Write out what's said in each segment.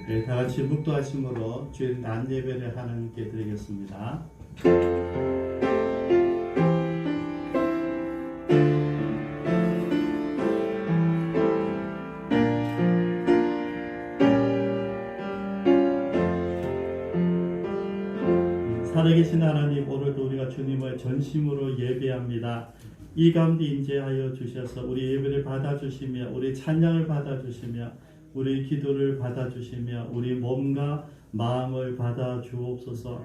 네, 다 같이 묵도하심으로 주일 낮 예배를 하나님께 드리겠습니다. 살아계신 하나님, 오늘도 우리가 주님을 전심으로 예배합니다. 이 가운데 임재하여 주셔서 우리 예배를 받아주시며 우리 찬양을 받아주시며 우리 기도를 받아주시며 우리 몸과 마음을 받아주옵소서.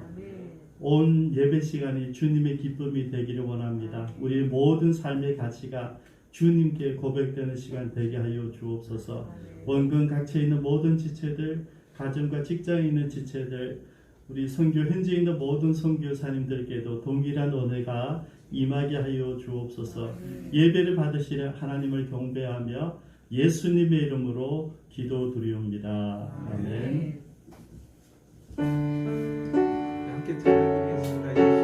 온 예배 시간이 주님의 기쁨이 되기를 원합니다. 우리 모든 삶의 가치가 주님께 고백되는 시간 되게 하여 주옵소서. 원근 각처에 있는 모든 지체들, 가정과 직장에 있는 지체들, 우리 선교 현지에 있는 모든 선교사님들께도 동일한 은혜가 임하게 하여 주옵소서. 예배를 받으시려 하나님을 경배하며 예수님의 이름으로 기도드리옵니다. 아멘. 함께 찬양드리겠습니다. 예수님.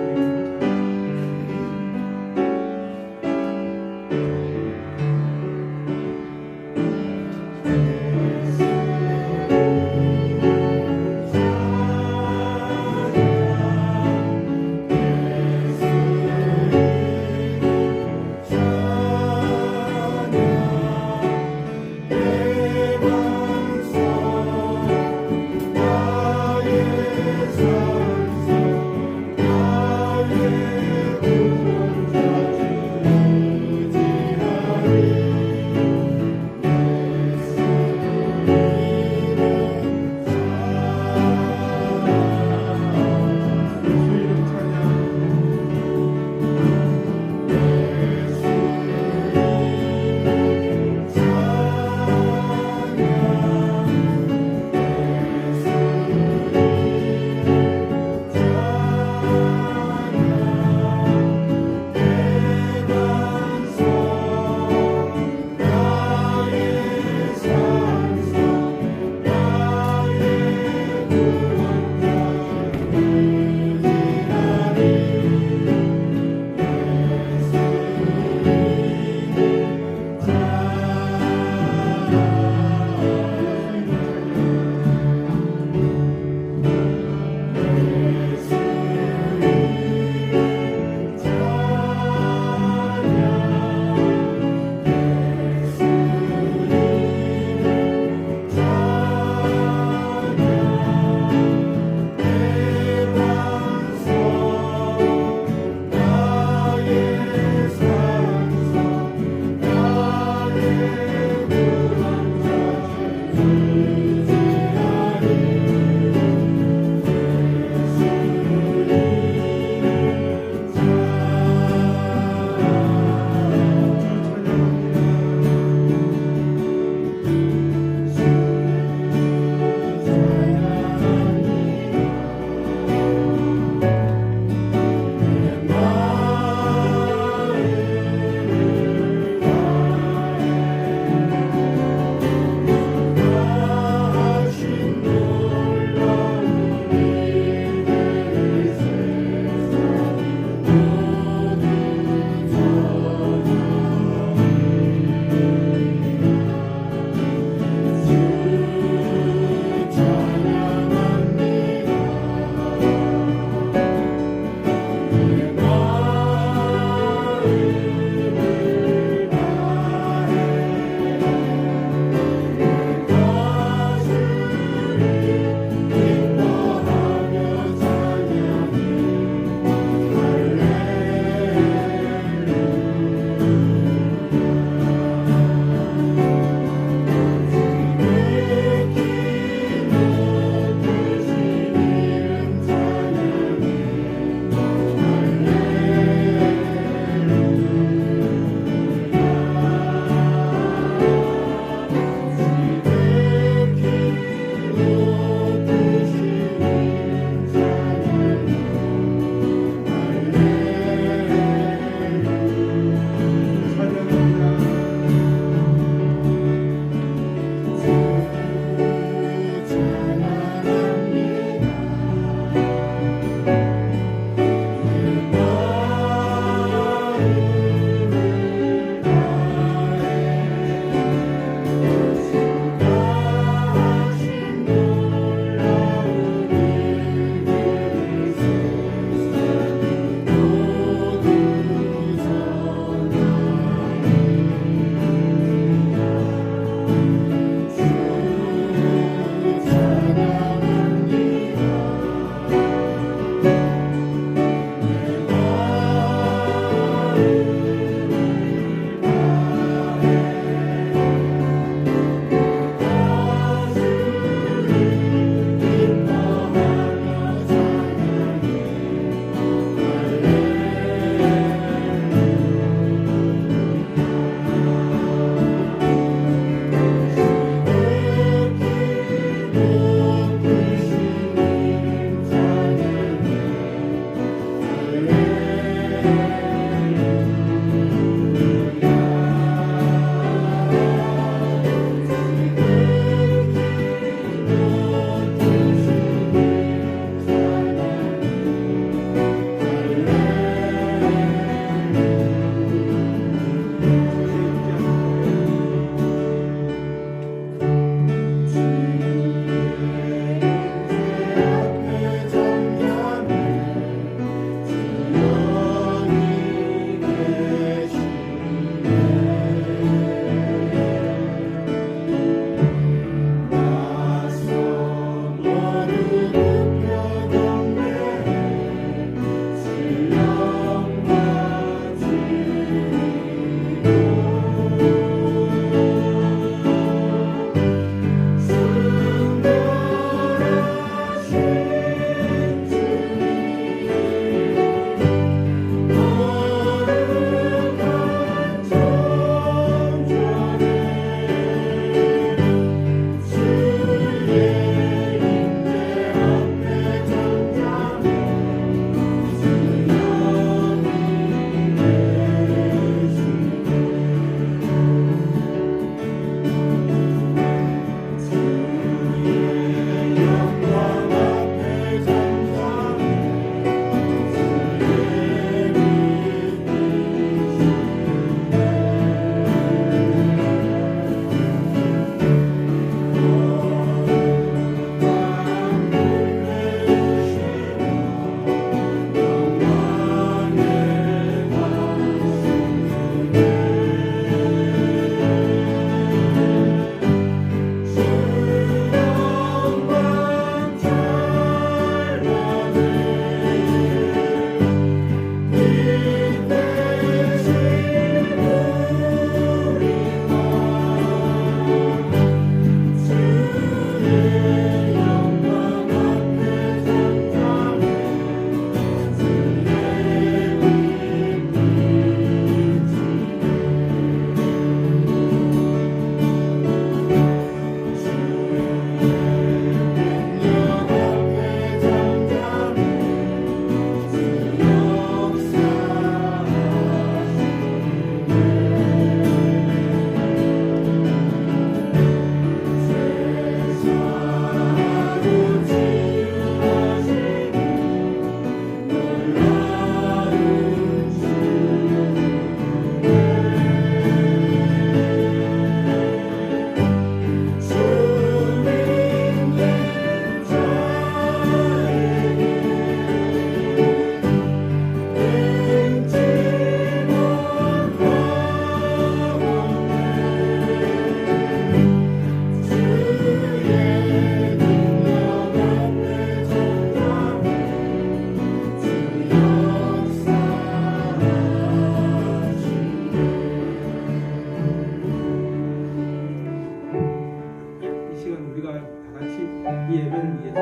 시간을 위해서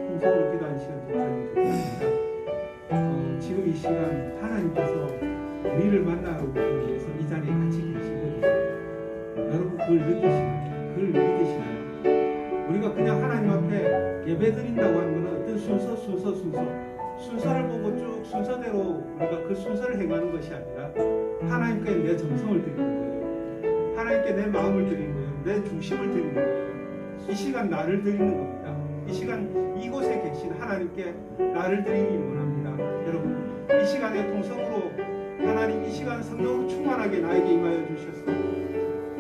통성으로 기도하는 시간 가지고 있습니다. 지금 이 시간 하나님께서 우리를 만나기 위해서 이 자리에 같이 계시거든요. 여러분 그걸 느끼시나요? 그걸 믿으시나요? 우리가 그냥 하나님 앞에 예배드린다고 하는 것은 어떤 순서를 보고 쭉 순서대로 우리가 그 순서를 행하는 것이 아니라 하나님께 내 정성을 드리는 거예요. 하나님께 내 마음을 드리는 거예요. 내 중심을 드리는 거예요. 이 시간 나를 드리는 겁니다. 이 시간 이곳에 계신 하나님께 나를 드리기 원합니다. 여러분 이 시간에 통성으로 하나님 이 시간 성령으로 충만하게 나에게 임하여 주셔서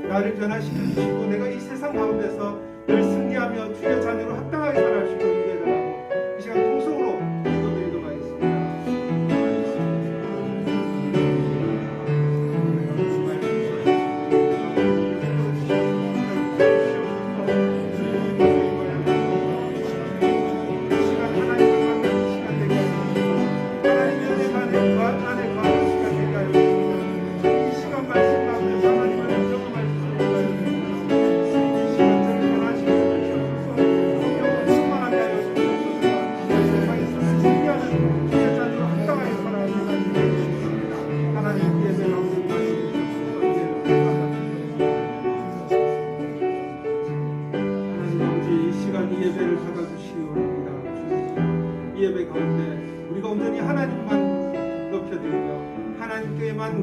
나를 변화시켜 주시고 내가 이 세상 가운데서 늘 승리하며 주의 자녀로 합당하게 살아갈 수 있도록 인도해달라고 이 시간 통성으로 기도드리도록 하겠습니다.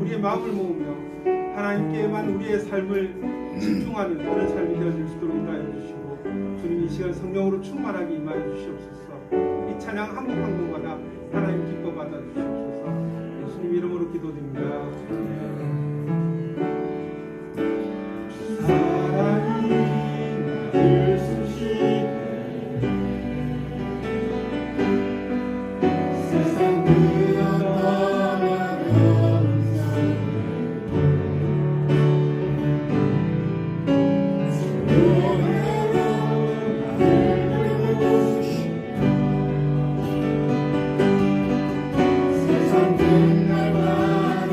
우리의 마음을 모으며 하나님께만 우리의 삶을 집중하는 그런 삶이 되어질 수 있도록 인도하여 주시고 주님 이 시간 성령으로 충만하게 임하여 주시옵소서. 이 찬양 한 곡 한 곡마다 하나님 기뻐 받아 주시옵소서. 예수님 이름으로 기도드립니다. 세상 끝날 밤을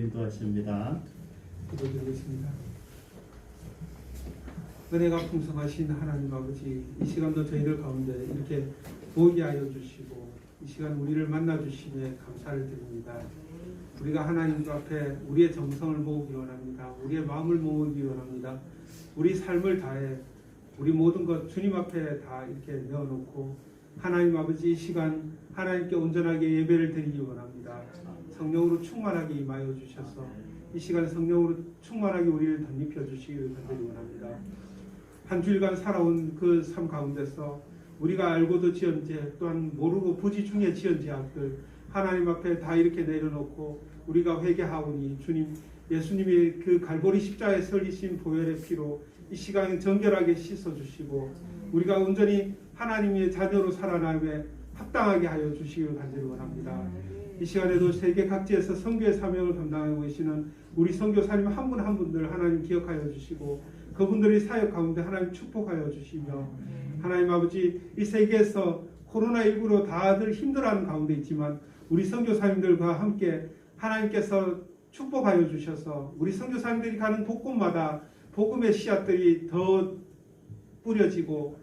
인도하십니다. 기도드리겠습니다. 은혜가 풍성하신 하나님 아버지, 이 시간도 저희들 가운데 이렇게 보게 하여 주시고 이 시간 우리를 만나 주심에 감사를 드립니다. 우리가 하나님 앞에 우리의 정성을 모으기 원합니다. 우리의 마음을 모으기 원합니다. 우리 삶을 다해 우리 모든 것 주님 앞에 다 이렇게 내어놓고 하나님 아버지 이 시간 하나님께 온전하게 예배를 드리기 원합니다. 성령으로 충만하게 임하여 주셔서 이 시간 성령으로 충만하게 우리를 덧입혀 주시기를 간절히 원합니다. 한 주일간 살아온 그 삶 가운데서 우리가 알고도 지은 죄 또한 모르고 부지 중에 지은 죄악들 하나님 앞에 다 이렇게 내려놓고 우리가 회개하오니 주님 예수님이 그 갈보리 십자가에 설리신 보혈의 피로 이 시간 정결하게 씻어주시고 우리가 온전히 하나님의 자녀로 살아남에 합당하게 하여 주시기를 간절히 원합니다. 이 시간에도 세계 각지에서 선교의 사명을 감당하고 계시는 우리 선교사님 한 분 한 분들 하나님 기억하여 주시고 그분들의 사역 가운데 하나님 축복하여 주시며 하나님 아버지 이 세계에서 코로나19로 다들 힘들어하는 가운데 있지만 우리 선교사님들과 함께 하나님께서 축복하여 주셔서 우리 선교사님들이 가는 곳곳마다 복음의 씨앗들이 더 뿌려지고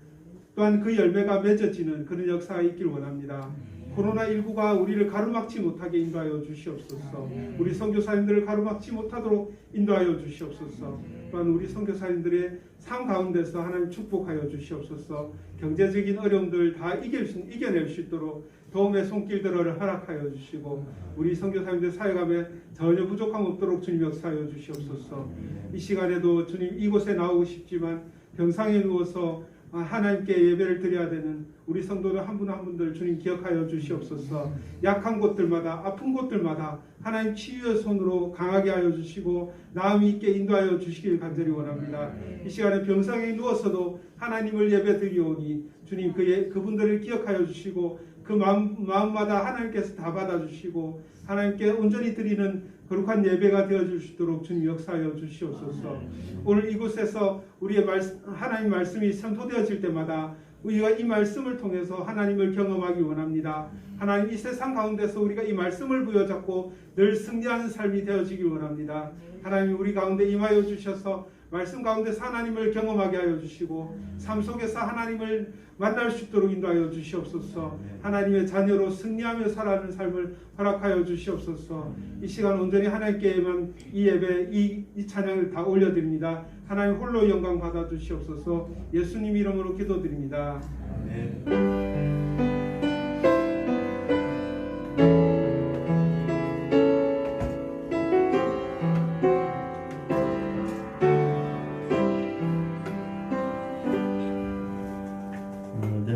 또한 그 열매가 맺어지는 그런 역사가 있길 원합니다. 코로나19가 우리를 가로막지 못하게 인도하여 주시옵소서. 우리 선교사님들을 가로막지 못하도록 인도하여 주시옵소서. 또한 우리 선교사님들의 삶 가운데서 하나님 축복하여 주시옵소서. 경제적인 어려움들 다 이겨낼 수 있도록 도움의 손길들을 허락하여 주시고 우리 선교사님들 사역함에 전혀 부족함 없도록 주님 역사하여 주시옵소서. 이 시간에도 주님 이곳에 나오고 싶지만 병상에 누워서 하나님께 예배를 드려야 되는 우리 성도들 한 분 한 분들 주님 기억하여 주시옵소서. 약한 곳들마다 아픈 곳들마다 하나님 치유의 손으로 강하게 하여 주시고 나음 있게 인도하여 주시길 간절히 원합니다. 이 시간에 병상에 누워서도 하나님을 예배 드리오니 주님 그분들을 기억하여 주시고 그 마음마다 하나님께서 다 받아주시고 하나님께 온전히 드리는 거룩한 예배가 되어줄 수 있도록 주님 역사하여 주시옵소서. 오늘 이곳에서 우리의 하나님 말씀이 선포되어질 때마다 우리가 이 말씀을 통해서 하나님을 경험하기 원합니다. 하나님 이 세상 가운데서 우리가 이 말씀을 부여잡고 늘 승리하는 삶이 되어지기 원합니다. 하나님 우리 가운데 임하여 주셔서 말씀 가운데서 하나님을 경험하게 하여 주시고 삶 속에서 하나님을 만날 수 있도록 인도하여 주시옵소서. 하나님의 자녀로 승리하며 살아가는 삶을 허락하여 주시옵소서. 이 시간 온전히 하나님께만 이 예배 이 찬양을 다 올려드립니다. 하나님 홀로 영광 받아 주시옵소서. 예수님 이름으로 기도드립니다.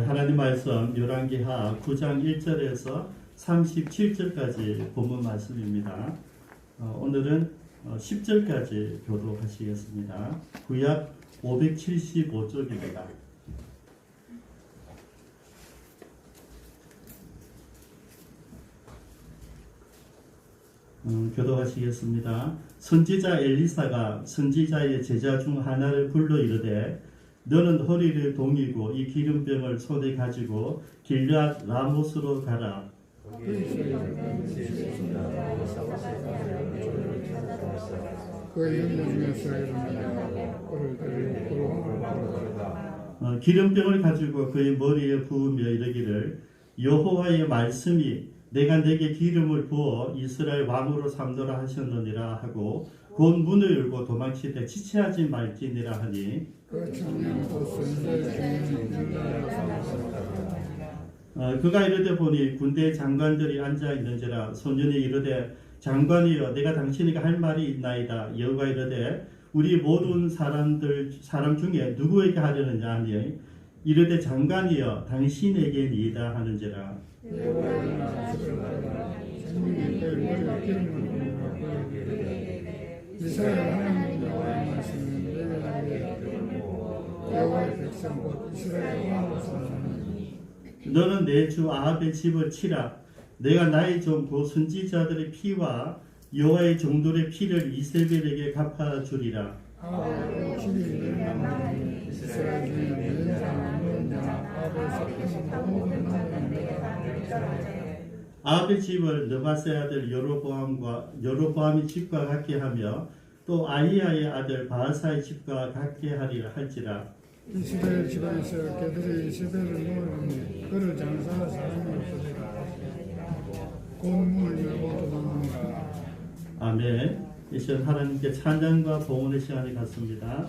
하나님 말씀 열왕기하 9장 1절에서 37절까지 본문 말씀입니다. 오늘은 10절까지 교독하시겠습니다. 구약 575쪽입니다. 교독하시겠습니다. 선지자 엘리사가 선지자의 제자 중 하나를 불러 이르되 너는 허리를 동이고 이 기름병을 손에 가지고 길앗 라못으로 가라. 기름병을 가지고 그의 머리에 부으며 이르기를 여호와의 말씀이 내가 내게 기름을 부어 이스라엘 왕으로 삼노라 하셨느니라 하고 곧 문을 열고 도망치되 지체하지 말지니라 하니 그가 이르되 보니 군대 장관들이 앉아 있는지라 소년이 이르되 장관이여 내가 당신에게 할 말이 있나이다. 여호와가 이르되 우리 모든 사람 중에 누구에게 하려느냐 하니 이르되 장관이여 당신에게니이다 하는지라. 이스라엘 하나님 여호와의 말씀은 내가 내게 여호와의 백성 곧 이스라엘 왕으로서 사느니 너는 내 주 아합의 집을 치라. 내가 나의 종 그 선지자들의 피와 여호와의 종들의 피를 이세벨에게 갚아주리라. 아합의 집이 멸망하니 이스라엘 중에 멸망하느냐 아합의 삭힌 모든 나라가 멸망하리라. 아합의 집을 느바스의 아들 여로보암이 집과 같게 하며 또 아히야의 아들 바하사의 집과 같게 하리라 할지라. 이스라엘 집안에서 그들이 이스라엘을 놓으니 그를 장사할 사람이 없으리라. 곤문을 열고 도망하니라. 아멘. 이 시간 하나님께 찬양과 봉헌의 시간이 갖습니다.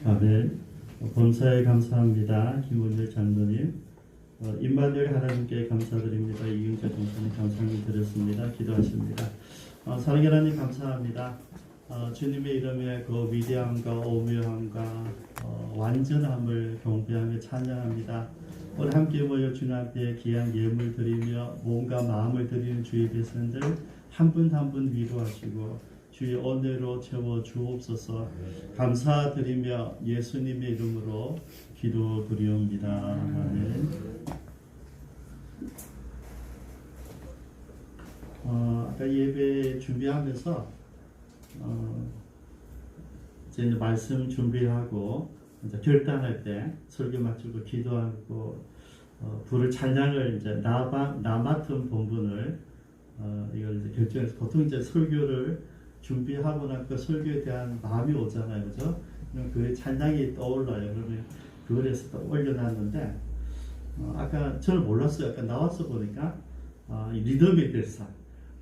아멘. 범사에 감사합니다. 김원열 장로님. 임마누엘 하나님께 감사드립니다. 이경재 동사님 감사함을 드렸습니다. 기도하십니다. 사랑의 하나님 감사합니다. 주님의 이름에 그 위대함과 오묘함과 완전함을 경배하며 찬양합니다. 오늘 함께 모여 주님 앞에 귀한 예물 드리며 몸과 마음을 드리는 주의 백성들 한 분 한 분 위로하시고 주의 은혜로 채워 주옵소서. 감사드리며 예수님의 이름으로 기도드리옵니다. 아멘. 아까 예배 준비하면서 이제 말씀 준비하고 이제 결단할 때 설교 마치고 기도하고 부를 찬양을 이제 나 맡은 본분을 이걸 이제 결정해서 보통 이제 설교를 준비하고 나니까 설교에 대한 마음이 오잖아요, 그죠? 그 찬양이 떠올라요. 그러면 그거에서 또 올려놨는데 아까 저는 몰랐어요. 아까 나와서 보니까 이 리듬의 대사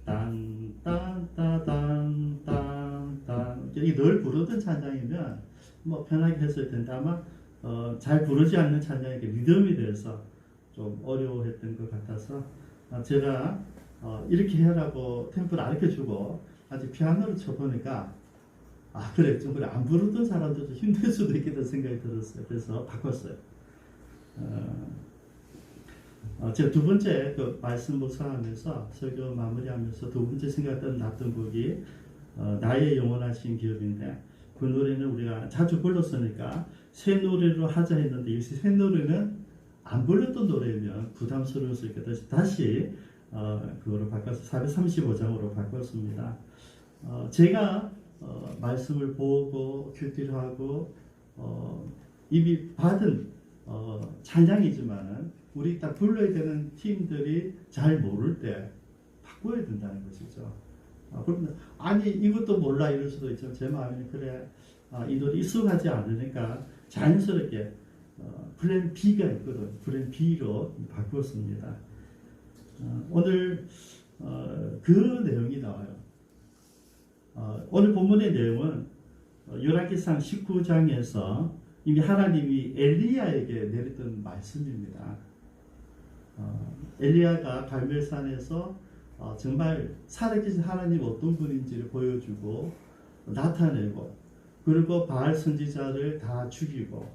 딴딴따단딴딴 이게 늘 부르던 찬양이면 뭐 편하게 했을 텐데 아마 잘 부르지 않는 찬양에게 리듬이 돼서 좀 어려워했던 것 같아서 제가 이렇게 해라고 템포를 알려주고 아직 피아노를 쳐보니까 그래 좀 그래 안 부르던 사람들도 힘들 수도 있겠다는 생각이 들었어요. 그래서 바꿨어요. 제가 두 번째 그 말씀 묵상하면서 설교 마무리하면서 두 번째 생각했던 났던 곡이 나의 영원하신 기업인데 그 노래는 우리가 자주 불렀으니까 새 노래로 하자 했는데 이 새 노래는 안 불렀던 노래면 부담스러울 수 있겠다. 다시 그거로 바꿔서 435장으로 바꿨습니다. 제가 말씀을 보고 큐티를 하고 이미 받은 찬양이지만 우리 딱 불러야 되는 팀들이 잘 모를 때 바꿔야 된다는 것이죠. 그러면 아니 이것도 몰라 이럴 수도 있죠. 제 마음에는 그래 이 노래 익숙하지 않으니까 자연스럽게 플랜 B가 있거든. 플랜 B로 바꿨습니다. 오늘 그 내용이 나와요. 오늘 본문의 내용은 열왕기상 19장에서 이미 하나님이 엘리야에게 내렸던 말씀입니다. 엘리야가 갈멜산에서 정말 살아계신 하나님 어떤 분인지를 보여주고 나타내고 그리고 바알 선지자를 다 죽이고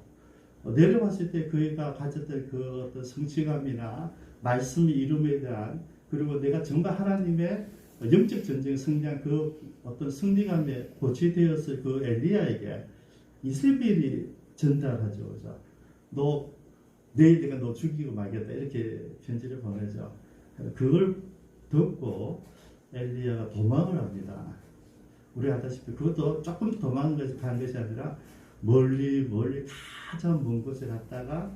내려왔을 때 그가 가졌던 그 어떤 성취감이나 말씀의 이름에 대한 그리고 내가 정말 하나님의 영적 전쟁 승리한 그 어떤 승리감에 고취되었을 그 엘리야에게 이세벨이 전달하죠. 그죠? 너 내일 내가 너 죽이고 말겠다 이렇게 편지를 보내죠. 그걸 듣고 엘리야가 도망을 합니다. 우리 알다시피 그것도 조금 도망한 것이 아니라 멀리 가장 먼 곳에 갔다가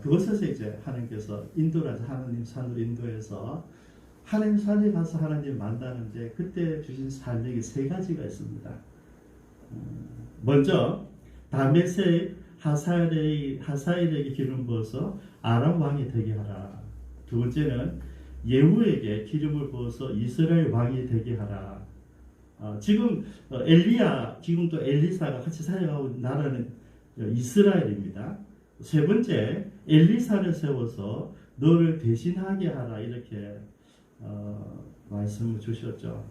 그곳에서 이제 하나님께서 인도라서 하나님 산으로 인도해서 하나님 산에 가서 하나님 만나는데 그때 주신 사명이 세 가지가 있습니다. 먼저 다메섹 하사엘에게 기름 부어서 아람 왕이 되게 하라. 두 번째는 예후에게 기름을 부어서 이스라엘 왕이 되게 하라. 지금 엘리야, 지금 또 엘리사가 같이 살아가고 있는 나라는 이스라엘입니다. 세 번째, 엘리사를 세워서 너를 대신하게 하라 이렇게 말씀을 주셨죠.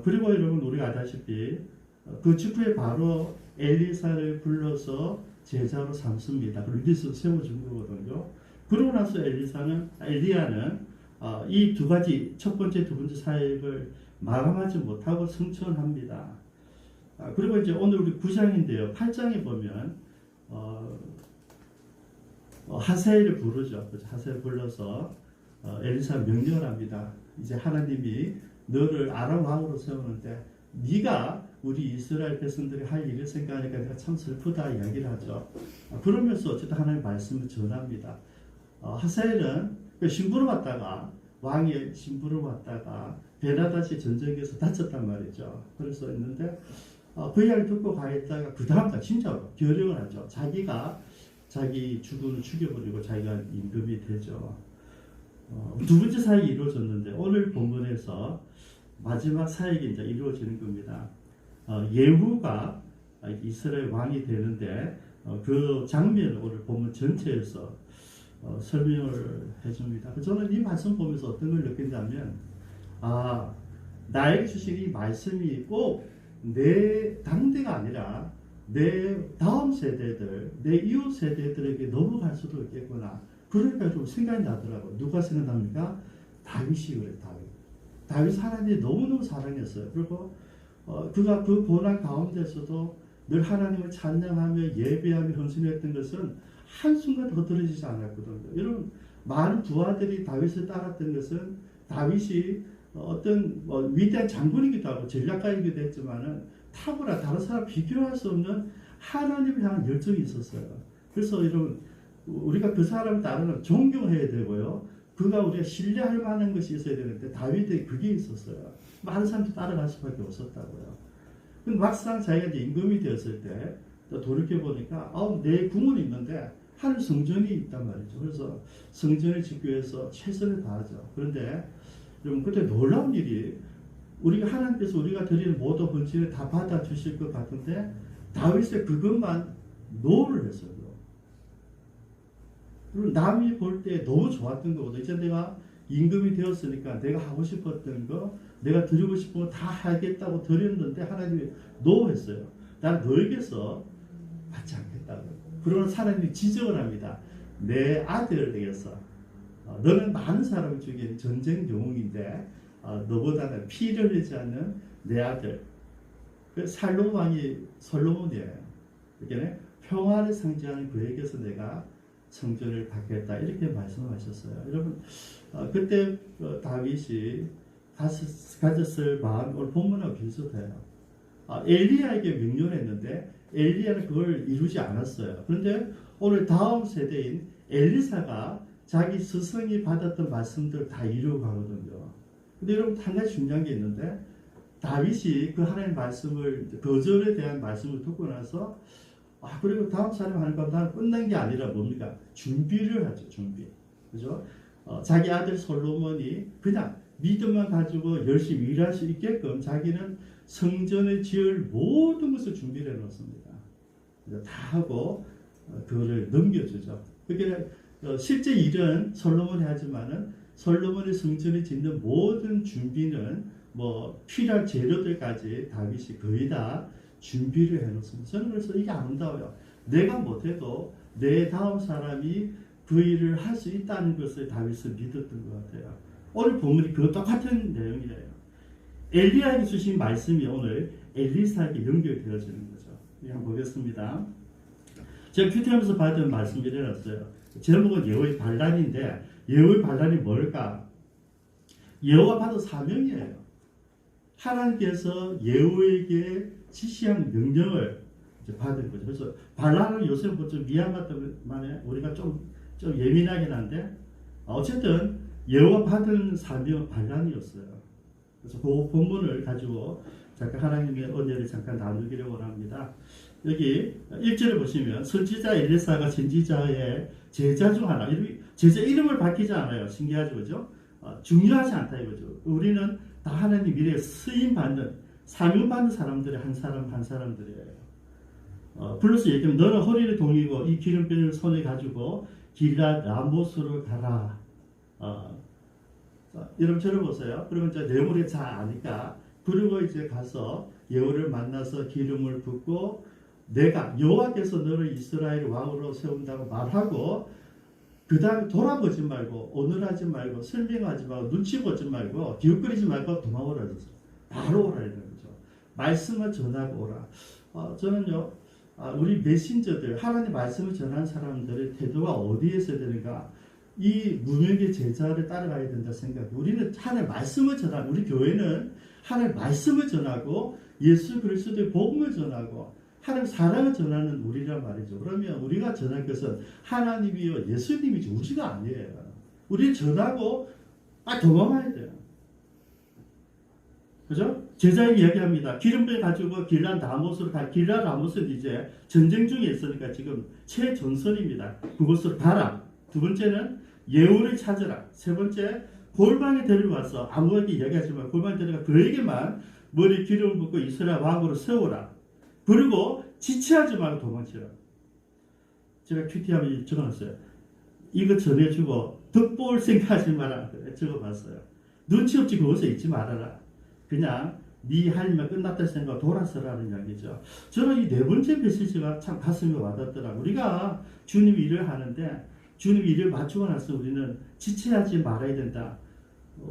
그리고 여러분 우리가 알다시피 그 직후에 바로 엘리사를 불러서 제자로 삼습니다. 그리고 리더로 세워준 거거든요. 그러고 나서 엘리야는 이 두 가지 첫 번째 두 번째 사역을 마감하지 못하고 승천합니다. 그리고 이제 오늘 우리 9장인데요. 8장에 보면 하사엘을 부르죠. 하사엘 불러서 엘리사 명령을 합니다. 이제 하나님이 너를 아람 왕으로 세우는데 네가 우리 이스라엘 백성들이 할 일을 생각하니까 내가 참 슬프다 이야기를 하죠. 그러면서 어쨌든 하나님의 말씀을 전합니다. 하사엘은 신부를 왔다가 왕의 신부를 왔다가 베나다시 전쟁에서 다쳤단 말이죠. 그래서 있는데 그 이야기 듣고 가있다가 그 다음날 진짜로 결정을 하죠. 자기가 자기 주군을 죽여버리고 자기가 임금이 되죠. 두 번째 사역이 이루어졌는데 오늘 본문에서 마지막 사역이 이제 이루어지는 겁니다. 예후가 이스라엘 왕이 되는데 그 장면을 오늘 본문 전체에서 설명을 해줍니다. 저는 이 말씀 보면서 어떤 걸 느낀다면 나에게 주신 이 말씀이 꼭 내 당대가 아니라 내 다음 세대들, 내 이웃 세대들에게 넘어갈 수도 있겠구나. 그러니까 좀 생각이 나더라고요. 누가 생각납니까? 다윗이 그래, 다윗 하나님이 너무너무 사랑했어요. 그리고 그가 그 고난 가운데서도 늘 하나님을 찬양하며 예배하며 헌신했던 것은 한순간 거들어지지 않았거든요. 여러분, 많은 부하들이 다윗을 따랐던 것은 다윗이 어떤 위대한 장군이기도 하고 전략가이기도 했지만은 탁월한 다른 사람 비교할 수 없는 하나님을 향한 열정이 있었어요. 그래서 여러분, 우리가 그 사람을 따르면 존경해야 되고요. 그가 우리가 신뢰할 만한 것이 있어야 되는데 다윗에 그게 있었어요. 많은 사람들이 따라갈 수밖에 없었다고요. 근데 막상 자기가 이제 임금이 되었을 때 돌이켜 보니까 내 궁은 있는데 하늘 성전이 있단 말이죠. 그래서 성전을 짓기 위해서 최선을 다하죠. 그런데 여러분, 그때 놀라운 일이 우리가 하나님께서 우리가 드리는 모든 헌신을 다 받아 주실 것 같은데 다윗의 그것만 노를 했어요. 그리고 남이 볼 때 너무 좋았던 거거든요. 이제 내가 임금이 되었으니까 내가 하고 싶었던 거, 내가 드리고 싶은 거 다 하겠다고 드렸는데 하나님이 노했어요. 난 너에게서 받지 않겠다고. 그러면 하나님이 지적을 합니다. 내 아들에게서 너는 많은 사람을 죽인 전쟁 영웅인데 너보다는 피를 흘리지 않는 내 아들. 살로몬 왕이 솔로몬이에요. 그러니까 평화를 상징하는 그에게서 내가 성전을 받겠다 이렇게 말씀하셨어요. 여러분, 그때 다윗이 가졌을 마음 오늘 본문하고 비슷해요. 엘리야에게 명령했는데 엘리야는 그걸 이루지 않았어요. 그런데 오늘 다음 세대인 엘리사가 자기 스승이 받았던 말씀들 다 이루어 가거든요. 근데 여러분, 한 가지 중요한 게 있는데 다윗이 그 하나님의 말씀을, 거절에 대한 말씀을 듣고 나서 그리고 다음 사람 하는 것보다 끝난 게 아니라 뭡니까? 준비를 하죠. 준비. 그죠? 자기 아들 솔로몬이 그냥 믿음만 가지고 열심히 일할 수 있게끔 자기는 성전을 지을 모든 것을 준비를 해놓습니다. 다 하고 그거를 넘겨주죠. 그게 실제 일은 솔로몬이 하지만은 솔로몬이 성전을 짓는 모든 준비는 필요한 재료들까지 다윗이 거의 다 준비를 해놓습니다. 저는 그래서 이게 아름다워요. 내가 못해도 내 다음 사람이 그 일을 할 수 있다는 것을 다윗은 믿었던 것 같아요. 오늘 본문이 그 똑같은 내용이에요. 엘리야에게 주신 말씀이 오늘 엘리사에게 연결되어지는 거죠. 한번 보겠습니다. 제가 큐티하면서 받은 말씀이 이래놨어요. 제목은 여호와의 반란인데 여호와의 반란이 뭘까? 여호와 받은 사명이에요. 하나님께서 예후에게 지시한 명령을 받은 거죠. 그래서 반란은 요새 좀 미안하다만 우리가 좀 예민하긴 한데 어쨌든 예후가 받은 사명은 반란이었어요. 그래서 그 본문을 가지고 잠깐 하나님의 은혜를 잠깐 나누기를 원합니다. 여기 1절을 보시면 선지자 엘리사가 선지자의 제자 중 하나, 제자 이름을 밝히지 않아요. 신기하죠, 그죠? 중요하지 않다 이거죠. 우리는 다 하나님 미래에 쓰임 받는, 사명 받는 사람들의 한 사람들이에요. 불러서 얘기하면 너는 허리를 동이고 이 기름병을 손에 가지고 길랏 라모스로 가라. 여러분 들어보세요. 그러면 이제 내용을 잘 아니까 그리고 이제 가서 예후를 만나서 기름을 붓고 내가 여호와께서 너를 이스라엘 왕으로 세운다고 말하고 그 다음에 돌아보지 말고 오늘하지 말고 설명하지 말고 눈치 보지 말고 기웃거리지 말고 도망오라 그랬어. 바로 오라 이런 거죠. 말씀을 전하고 오라. 저는요 우리 메신저들 하나님 말씀을 전하는 사람들의 태도가 어디에 있어야 되는가? 이 무명의 제자를 따라가야 된다 생각. 우리는 하나님 말씀을 전하고 우리 교회는 하나님 말씀을 전하고 예수 그리스도의 복음을 전하고 하나님 사랑을 전하는 우리란 말이죠. 그러면 우리가 전할 것은 하나님이요 예수님이지 우리가 아니에요. 우리 전하고 도망가야 돼요. 그죠? 제자에게 이야기합니다. 기름병 가지고 길랏 라모스로 가. 길랏 라모스는 이제 전쟁 중에 있으니까 지금 최전선입니다. 그곳으로 가라. 두 번째는 예후를 찾으라. 세 번째 골방에 데려와서 아무에게 이야기하지 말고 골방에 데려가 그에게만 머리 기름을 붓고 이스라엘 왕으로 세우라. 그리고 지체하지 말고 도망치라. 제가 큐티하면 적어놨어요. 이거 전해주고 득볼 생각하지 마라. 적어봤어요. 눈치 없이 그것에 있지 말아라. 그냥 네 할 일만 끝났다 생각 돌아서라는 이야기죠. 저는 이 네 번째 메시지가 참 가슴에 와닿더라고요. 우리가 주님 일을 하는데 주님 일을 마치고 나서 우리는 지체하지 말아야 된다.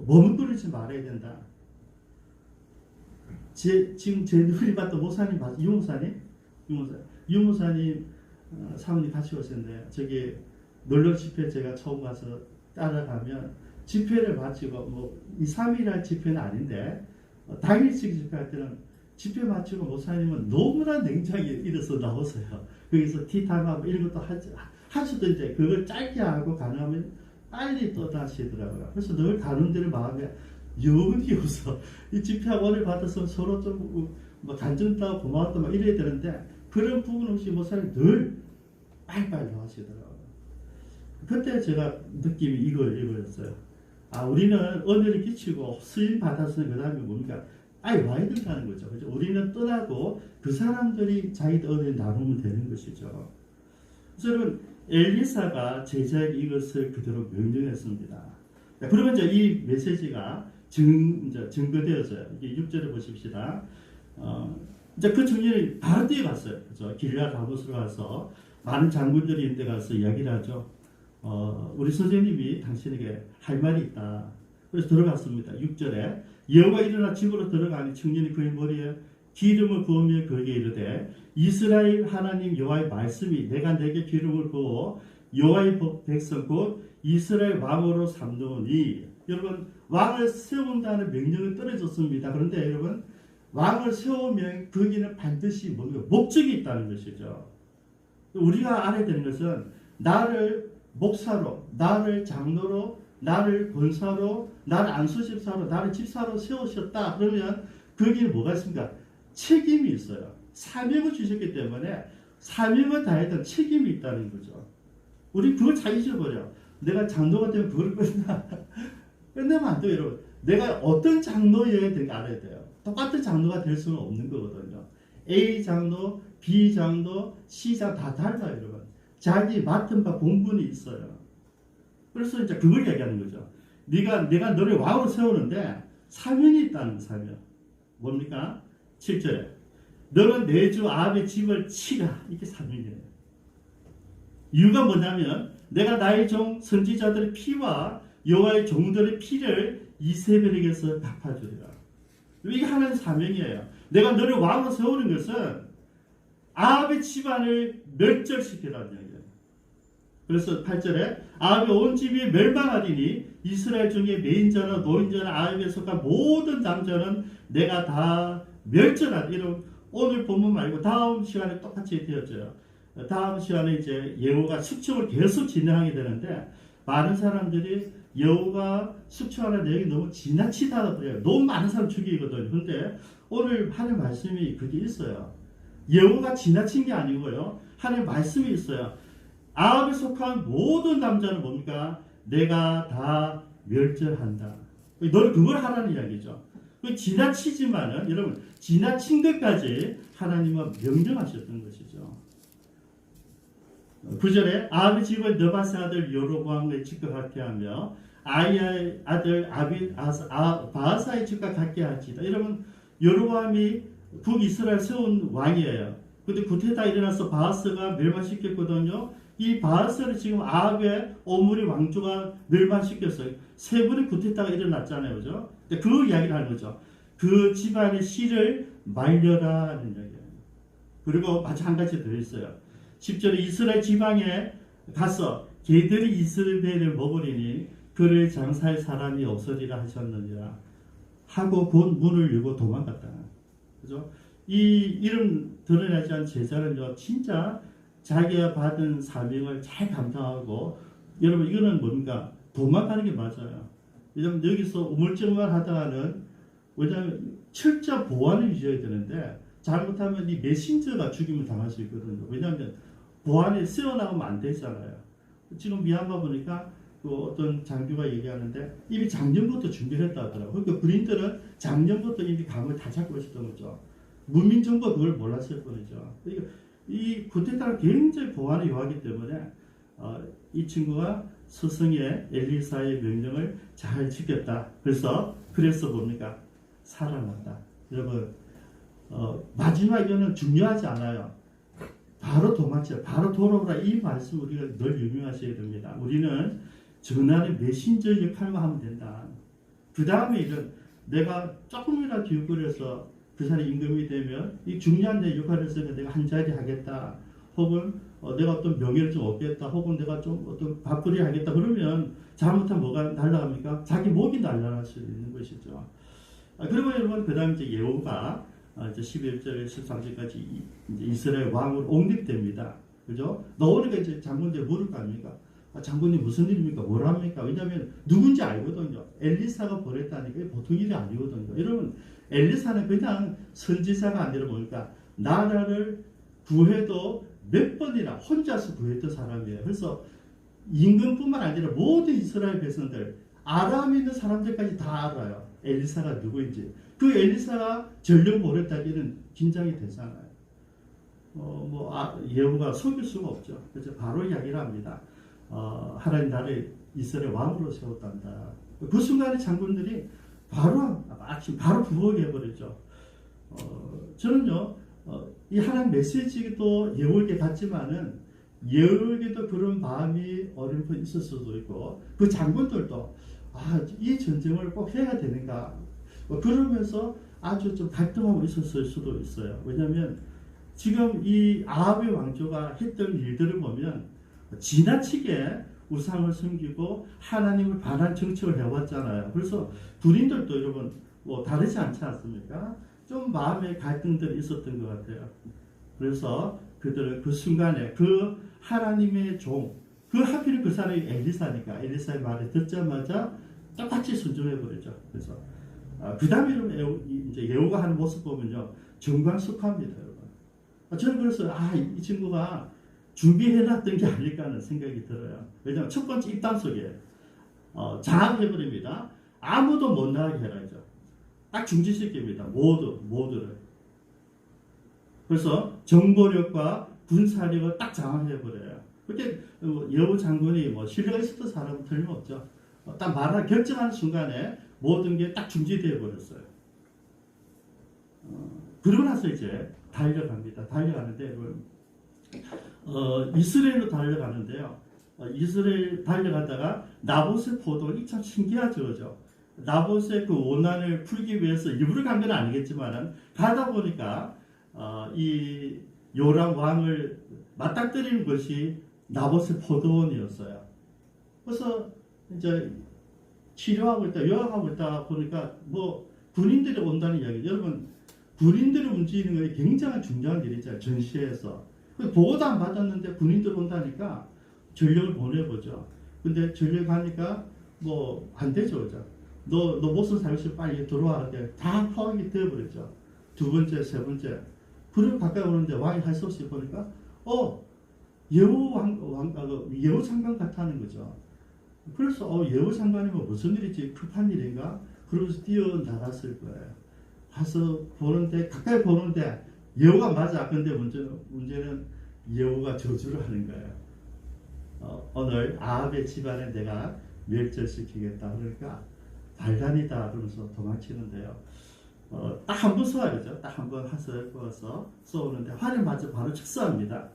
머뭇거리지 말아야 된다. 지금 제 눈이 봤던 목사님 봤어요. 유목사님 사모님 같이 오셨는데 저기 놀러 집회 제가 처음 가서 따라가면 집회를 마치고 뭐 2, 3일할 집회는 아닌데 당일식 집회할 때는 집회 마치고 목사님은 너무나 냉정하게 일어서 나오세요. 거기서 티타임하고 이런 것도 하시던데 그걸 짧게 하고 가능하면 빨리 또 다시 하시더라고요. 그래서 늘 가는 데를 마음에 영이 없어. 이 집회하고 오늘 받았으면 서로 좀 뭐 간증도 고마웠다 막 이래야 되는데 그런 부분 없이 목사님 늘 빨리빨리 하시더라고요. 그때 제가 느낌이 이거였어요. 아, 우리는 은혜를 끼치고 수임 받았으면 그 다음에 뭡니까? 아예 와야 된다는 거죠. 그죠? 우리는 떠나고 그 사람들이 자기들 은혜를 나누면 되는 것이죠. 그래서 여러분, 엘리사가 제자에게 이것을 그대로 명령했습니다. 그러면 이제 이 메시지가 증거되어져요. 이게 6절에 보십시다. 이제 그 청년이 바로 뛰어갔어요. 그죠? 길라 다봇으로 가서 많은 장군들이 있는 데 가서 이야기를 하죠. 우리 선생님이 당신에게 할 말이 있다. 그래서 들어갔습니다. 6절에 여호와 일어나 집으로 들어가니 청년이 그의 머리에 기름을 부으며 그에게 이르되 이스라엘 하나님 여호와의 말씀이 내가 내게 기름을 부어 여호와의 백성 곧 이스라엘 왕으로 삼노니. 여러분 왕을 세운다는 명령이 떨어졌습니다. 그런데 여러분 왕을 세우면 거기는 반드시 뭔가 목적이 있다는 것이죠. 우리가 알아야 되는 것은 나를 목사로, 나를 장로로, 나를 권사로, 나를 안수집사로, 나를 집사로 세우셨다. 그러면 거기에 뭐가 있습니까? 책임이 있어요. 사명을 주셨기 때문에 사명을 다해야 되는 책임이 있다는 거죠. 우리 그걸 잘 잊어버려. 내가 장로가 되면 그걸 끝내면 안 돼요, 여러분. 내가 어떤 장로여야 되는지 알아야 돼요. 똑같은 장로가 될 수는 없는 거거든요. A 장로, B 장로, C 장로 다 달라요, 여러분. 자기 맡은 바 본분이 있어요. 그래서 이제 그걸 얘기하는 거죠. 내가 너를 왕으로 세우는데 사명이 있다는 사명. 뭡니까? 7절에 너는 내 주 아합의 집을 치라. 이게 사명이에요. 이유가 뭐냐면 내가 나의 종 선지자들의 피와 여호와의 종들의 피를 이세벨에게서 갚아주리라. 이게 하나의 사명이에요. 내가 너를 왕으로 세우는 것은 아합의 집안을 멸절시키라는 이야기예요. 그래서 8절에 아합의 온 집이 멸망하리니 이스라엘 중에 매인자나 노인자나 아합에 속한 모든 남자는 내가 다 멸절하리라. 이런 오늘 본문 말고 다음 시간에 똑같이 되어져요. 다음 시간에 이제 여호와가 숙청을 계속 진행하게 되는데 많은 사람들이 여호와가 숙청하는 내용이 너무 지나치다 그래요. 너무 많은 사람 죽이거든요. 그런데 오늘 하나님 말씀이 그게 있어요. 여호와가 지나친 게 아니고요. 하나님 말씀이 있어요. 아합에 속한 모든 남자는 뭡니까? 내가 다 멸절한다. 너는 그걸 하라는 이야기죠. 지나치지만은 여러분 지나친 것까지 하나님은 명령하셨던 것이죠. 9절에 아합의 집을 느바세 아들 여로보암의 집과 같게 하며 아이의 아들 바하사의 집과 같게 할지다. 여러분 여로보암이 북이스라엘 세운 왕이에요. 근데 구테타 일어나서 바하스가 멸망시켰거든요. 이 바하스를 지금 아합의 오므리 왕조가 멸망시켰어요. 세 번의 구테타가 일어났잖아요. 그죠? 그 이야기를 하는 거죠. 그 집안의 씨를 말려라 하는 이야기예요. 그리고 마치 한 가지 더 있어요. 10절에 이스라엘 지방에 가서 개들이 이스라엘을 먹으리니 그를 장사할 사람이 없으리라 하셨느니라 하고 곧 문을 열고 도망갔다. 그죠? 이 이름 드러나지 않은 제자는요, 진짜 자기가 받은 사명을 잘 감당하고, 여러분 이거는 뭡니까? 도망가는 게 맞아요. 왜냐면 여기서 우물쭈물 하다가는, 왜냐하면 철저 보안을 유지해야 되는데 잘못하면 이 메신저가 죽임을 당할 수 있거든요. 왜냐하면 보안에 쓰여나오면 안 되잖아요. 지금 미얀마 보니까 그 어떤 장교가 얘기하는데 이미 작년부터 준비를 했다 하더라고요. 그러니까 군인들은 작년부터 이미 감을 다 잡고 있었던 거죠. 문민 정부가 그걸 몰랐을 뿐이죠. 그러니까 이 쿠데타를 굉장히 보안이 요하기 때문에 이 친구가 스승의 엘리사의 명령을 잘 지켰다. 그래서 뭡니까? 살아났다. 여러분 마지막에는 중요하지 않아요. 바로 도망쳐, 바로 돌아오라. 이 말씀 우리가 늘 유명하셔야 됩니다. 우리는 전하는 메신저 역할만 하면 된다. 그 다음에 이런 내가 조금이라도 교육을 해서 그 사람이 임금이 되면 이 중요한 내 역할을 해서 내가 한 자리 하겠다. 혹은 내가 어떤 명예를 좀 얻겠다. 혹은 내가 좀 어떤 밥벌이 하겠다. 그러면 잘못하면 뭐가 날아갑니까? 자기 목이 날아갈 수 있는 것이죠. 그리고 여러분 그 다음에 이제 예후가 이제 11절에서 13절까지 이제 이스라엘 왕으로 옹립됩니다. 그죠? 나오니까 이제 장군들 물을 거 아닙니까? 장군님 무슨 일입니까? 뭐랍니까? 왜냐하면 누군지 알거든요. 엘리사가 보냈다니까 보통 일이 아니거든요. 여러분 엘리사는 그냥 선지자가 아니라 뭡니까? 나라를 구해도 몇 번이나 혼자서 구했던 사람이에요. 그래서 임금뿐만 아니라 모든 이스라엘 백성들, 아람 있는 사람들까지 다 알아요. 엘리사가 누구인지. 그 엘리사가 전령 보냈다기는 긴장이 되잖아요. 예후가 속일 수가 없죠. 그래서 바로 이야기를 합니다. 하나님 나라에 이스라엘 왕으로 세웠단다. 그 순간에 장군들이 바로 부엌에 버리죠. 저는요, 이 하나님 메시지도 예후에게 같지만은 예후에게도 그런 마음이 어렴풋 있을 수도 있고, 그 장군들도 이 전쟁을 꼭 해야 되는가, 그러면서 아주 좀 갈등하고 있었을 수도 있어요. 왜냐하면 지금 이 아합의 왕조가 했던 일들을 보면 지나치게 우상을 섬기고 하나님을 반한 정책을 해왔잖아요. 그래서 군인들도 여러분 다르지 않지 않습니까? 좀 마음의 갈등들이 있었던 것 같아요. 그래서 그들은 그 순간에 그 하나님의 하필 그 사람이 엘리사니까 엘리사의 말을 듣자마자 똑같이 순종해버리죠. 그래서 그 다음에 이제 예후가 하는 모습 보면요, 정광숙합니다, 여러분. 저는 그래서 이 친구가 준비해놨던 게 아닐까 하는 생각이 들어요. 왜냐하면 첫 번째 입단 속에 장악해버립니다. 아무도 못 나가게 해라죠. 딱 중지시킵니다. 모두를. 그래서 정보력과 군사력을 딱 장악해버려요. 그렇게 예후 장군이 신뢰가 있었던 사람은 틀림없죠. 딱 말을 결정하는 순간에 모든 게 딱 중지되어 버렸어요. 그러고 나서 이제 달려갑니다. 달려가는데 이스라엘로 달려가는데요. 이스라엘 달려가다가 나봇의 포도가 참 신기하죠, 그죠? 나봇의 그 원한을 풀기 위해서 일부러 간 건 아니겠지만 가다 보니까 이 요람 왕을 맞닥뜨리는 것이 나봇의 포도원이었어요. 그래서 이제 치료하고 있다, 요양하고 있다 보니까 군인들이 온다는 이야기. 여러분 군인들이 움직이는 게 굉장히 중요한 일이잖아요. 전시에서. 보고도 안 받았는데 군인들 온다니까 전력을 보내보죠. 근데 전력 가니까 안 되죠, 그죠? 너 목숨 살려서 빨리 들어와. 다 포함이 되어버렸죠. 두 번째, 세 번째. 그리고 가까이 오는데 왕이 할 수 없이 보니까 예후 장관 같다는 거죠. 그래서 예후 장관이면 무슨 일이지? 급한 일인가? 그러면서 뛰어나갔을 거예요. 가서 보는데, 가까이 보는데 예후가 맞아. 근데 문제는 예후가 저주를 하는 거예요. 오늘 아합의 집안에 내가 멸절시키겠다. 그러니까 발단이다. 그러면서 도망치는데요. 딱 한 번 쏘아야죠. 딱 한 번 하서 쏘는데 활을 맞아 바로 축소합니다.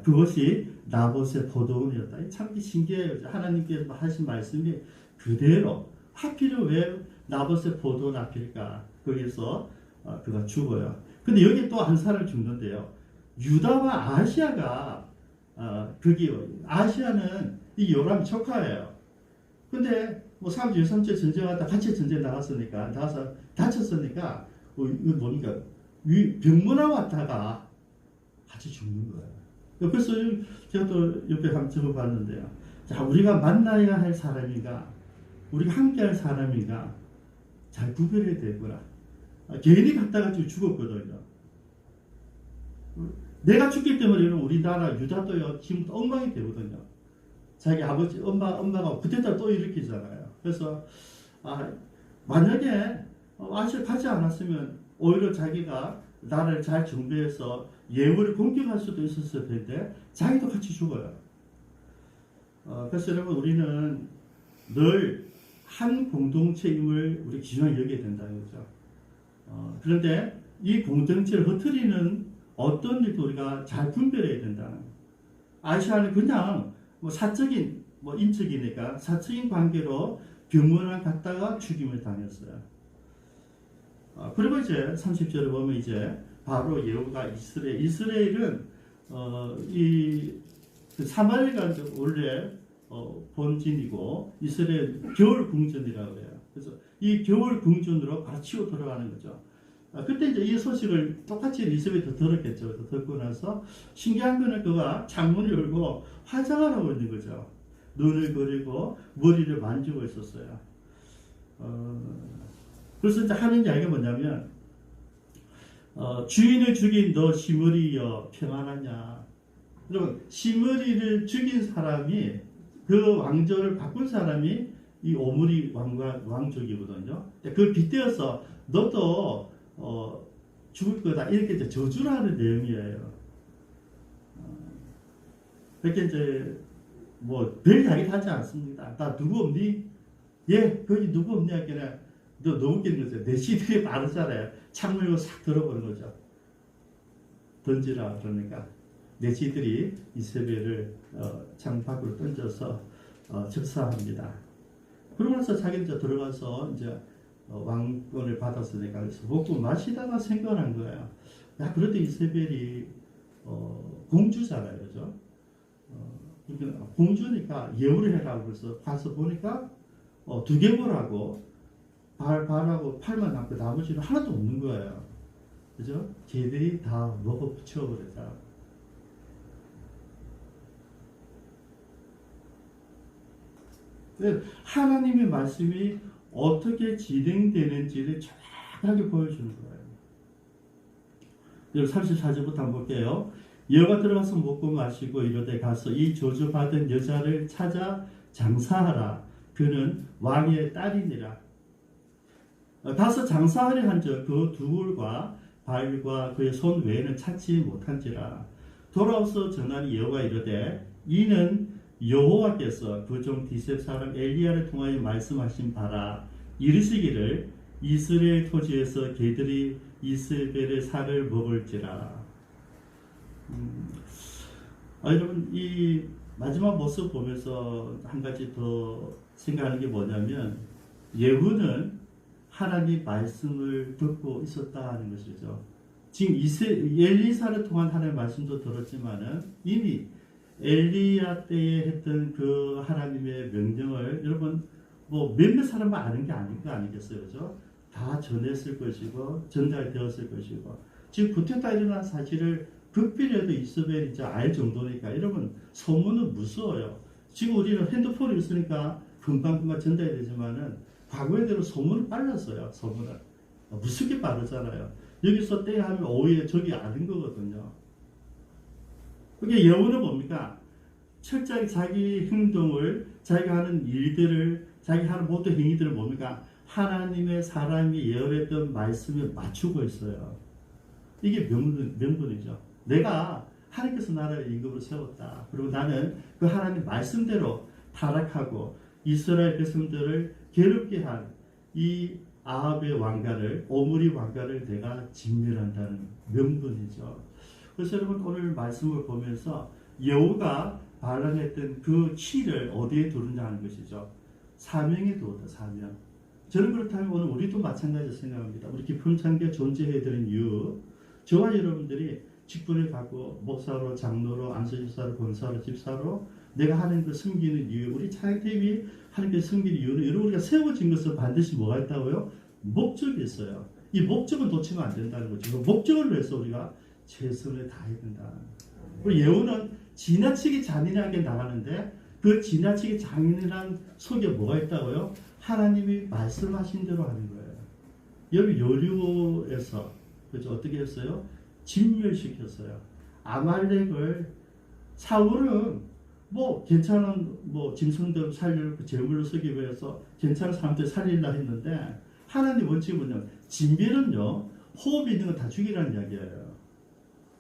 그것이 나봇의 포도원이었다. 참 신기해요. 하나님께서 하신 말씀이 그대로 하필 왜 나봇의 포도원 앞일까? 거기서 그가 죽어요. 근데 여기 또 한 사람 죽는데요. 유다와 아시아가 아시아는 이 요람 조카예요. 근데 3주 3주 전쟁하다 같이 전쟁 나가서 다쳤으니까 이거 뭡니까? 병문안 왔다가 같이 죽는 거예요. 그래서 제가 또 옆에 한번 적어봤는데요. 자, 우리가 만나야 할 사람인가, 우리가 함께할 사람인가 잘 구별해야 되구나. 괜히 갔다가 죽었거든요. 내가 죽기 때문에 우리나라 유다도요 지금부터 엉망이 되거든요. 자기 아버지, 엄마가 그때다 또 일으키잖아요. 그래서 만약에 아시아 가지 않았으면 오히려 자기가 나라를 잘 정비해서 예후를 공격할 수도 있었을 텐데 자기도 같이 죽어요. 그래서 여러분 우리는 늘 한 공동체임을 우리 기준으로 여겨야 된다는 거죠. 그런데 이 공동체를 흐트리는 어떤 일도 우리가 잘 분별해야 된다는 거예요. 아시아는 그냥 뭐 사적인 인적이니까 사적인 관계로 병원을 갔다가 죽임을 당했어요. 그리고 이제 30절에 보면 이제 바로 예후가 이스라엘은 그 사마리아가 원래 본진이고 이스라엘 겨울 궁전이라고 해요. 그래서 이 겨울 궁전으로 바로 치고 들어가는 거죠. 그때 이제 이 소식을 똑같이 엘리사벳도 들었겠죠. 듣고 나서 신기한 거는 그가 창문을 열고 화장을 하고 있는 거죠. 눈을 그리고 머리를 만지고 있었어요. 그래서 이제 하는 이야기가 뭐냐면 주인을 죽인 너 시므리여 평안하냐. 여러분 시므리를 죽인 사람이 그 왕조를 바꾼 사람이 이 오므리 왕족이거든요. 그걸 빗대어서 너도 죽을 거다 이렇게 이제 저주를 하는 내용이에요. 그렇게 이제 별 이야기도 하지 않습니다. 나 누구 없니? 예, 거기 누구 없냐? 그냥 너 너무 웃기는 거죠. 내 시들이 빠르잖아요. 창문 열고 싹 들어보는 거죠. 던지라 그러니까 내 시들이 이세벨을 창 밖으로 던져서 즉사합니다. 그러고 나서 자기는 이제 들어가서 이제 왕권을 받았으니까 그래서 먹고 마시다가 생각한 거예요. 야, 그래도 이세벨이 공주잖아요, 그죠? 그러니까 공주니까 예우를 해라고 그래서 가서 보니까 두개골하고 발하고 팔만 남고 나머지는 하나도 없는 거예요. 그죠? 걔들이 다 먹어 붙여버렸다. 하나님의 말씀이 어떻게 진행되는지를 정확하게 보여주는 거예요. 여기 34절부터 한번 볼게요. 여호와 들어가서 먹고 마시고 이르되 가서 이 저주받은 여자를 찾아 장사하라. 그는 왕의 딸이니라. 가서 장사하려 한즉 그 두울과 발과 그의 손 외에는 찾지 못한지라. 돌아와서 전하니 여호와 이르되 이는 여호와께서 그 종 디셉 사람 엘리야를 통하여 말씀하신 바라. 이르시기를 이스라엘 토지에서 개들이 이스벨의 살을 먹을지라. 여러분 이 마지막 모습 보면서 한 가지 더 생각하는 게 뭐냐면 예후는 하나님 말씀을 듣고 있었다 하는 것이죠. 지금 엘리사를 통한 하나님의 말씀도 들었지만은 이미 엘리야 때에 했던 그 하나님의 명령을 여러분 몇몇 사람만 아는 게 아닌 거 아니겠어요, 그죠? 다 전했을 것이고 전달되었을 것이고 지금 구태타 일어난 사실을 극비례도 이스벨이 이제 알 정도니까 여러분 소문은 무서워요. 지금 우리는 핸드폰이 있으니까 금방금방 전달이 되지만은 과거에대로 소문은 빨랐어요. 소문은 무섭게 빠르잖아요. 여기서 땡 하면 오후에 저기 아는 거거든요. 그게 예후는 뭡니까? 철저하게 자기 행동을 자기가 하는 일들을 자기 하는 모든 행위들을 뭡니까? 하나님의 사람이 예언했던 말씀에 맞추고 있어요. 이게 명분이죠. 내가 하나님께서 나를 임금으로 세웠다. 그리고 나는 그 하나님 말씀대로 타락하고 이스라엘 백성들을 괴롭게 한 이 아합의 왕가를 오므리 왕가를 내가 진멸한다는 명분이죠. 그래서 여러분 오늘 말씀을 보면서 여호가 발언했던 그 키를 어디에 두느냐 하는 것이죠. 사명에 두었다. 사명. 저는 그렇다면 오늘 우리도 마찬가지로 생각합니다. 우리 기품창교회 존재해야 되는 이유, 저와 여러분들이 직분을 갖고 목사로, 장로로, 안수집사로, 권사로, 집사로 내가 하는 그 섬기는 이유, 우리 차이팀이 하는 그 섬기는 이유는 여러분 우리가 세워진 것은 반드시 뭐가 있다고요? 목적이 있어요. 이 목적은 놓치면 안 된다는 거죠. 그 목적을 위해서 우리가 최선을 다해야 된다. 우리 예후는 지나치게 잔인하게 나가는데 그 지나치게 잔인한 속에 뭐가 있다고요? 하나님이 말씀하신 대로 하는 거예요. 여기 여류에서 그죠? 어떻게 했어요? 진멸시켰어요. 아말렉을 사울은 괜찮은 짐승들 살리고 제물로 쓰기 위해서 괜찮은 사람들 살리려 했는데 하나님 원칙은 뭐냐면 진멸은요 호흡이 있는 거 다 죽이라는 이야기예요.